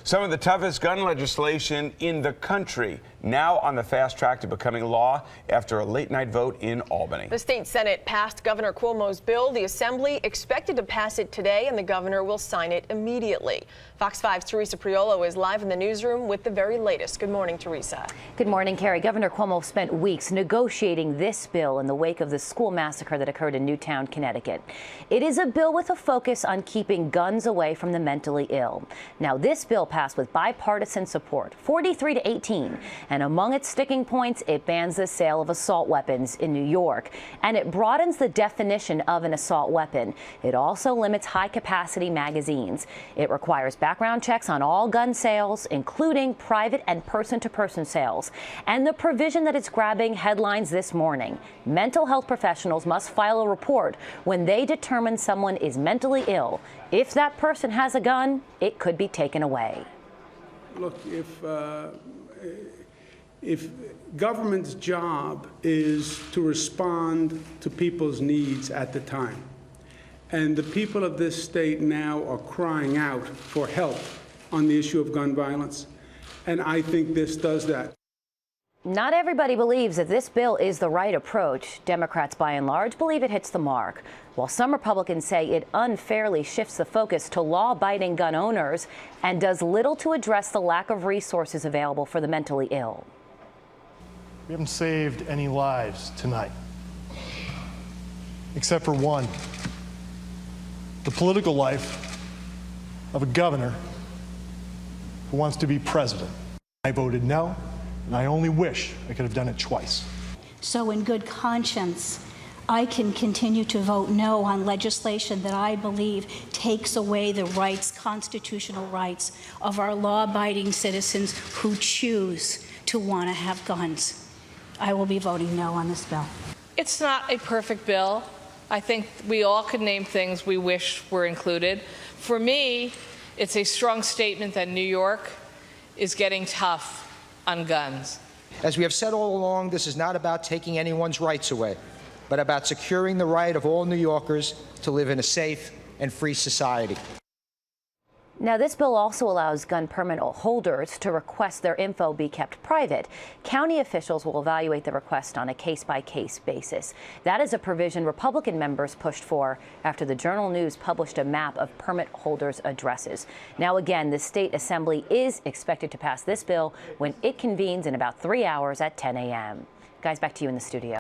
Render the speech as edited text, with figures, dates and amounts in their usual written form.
Some of the toughest gun legislation in the country now on the fast track to becoming law after a late-night vote in Albany. The state Senate passed Governor Cuomo's bill. The Assembly expected to pass it today, and the governor will sign it immediately. Fox 5's Teresa Priolo is live in the newsroom with the very latest. Good morning, Teresa. Good morning, Carrie. Governor Cuomo spent weeks negotiating this bill in the wake of the school massacre that occurred in Newtown, Connecticut. It is a bill with a focus on keeping guns away from the mentally ill. Now, this bill passed with bipartisan support, 43 to 18. And among its sticking points, it bans the sale of assault weapons in New York. And it broadens the definition of an assault weapon. It also limits high-capacity magazines. It requires background checks on all gun sales, including private and person-to-person sales. And the provision that it's grabbing headlines this morning: mental health professionals must file a report when they determine someone is mentally ill. If that person has a gun, it could be taken away. Look, if government's job is to respond to people's needs at the time, and the people of this state now are crying out for help on the issue of gun violence, and I think this does that. Not everybody believes that this bill is the right approach. Democrats, by and large, believe it hits the mark, while some Republicans say it unfairly shifts the focus to law-abiding gun owners and does little to address the lack of resources available for the mentally ill. We haven't saved any lives tonight, except for one: the political life of a governor who wants to be president. I voted no, and I only wish I could have done it twice. So in good conscience, I can continue to vote no on legislation that I believe takes away the rights, constitutional rights, of our law-abiding citizens who choose to want to have guns. I will be voting no on this bill. It's not a perfect bill. I think we all could name things we wish were included. For me, it's a strong statement that New York is getting tough on guns. As we have said all along, this is not about taking anyone's rights away, but about securing the right of all New Yorkers to live in a safe and free society. Now, this bill also allows gun permit holders to request their info be kept private. County officials will evaluate the request on a case-by-case basis. That is a provision Republican members pushed for after the Journal News published a map of permit holders' addresses. Now, again, the state assembly is expected to pass this bill when it convenes in about 3 hours at 10 a.m. Guys, back to you in the studio.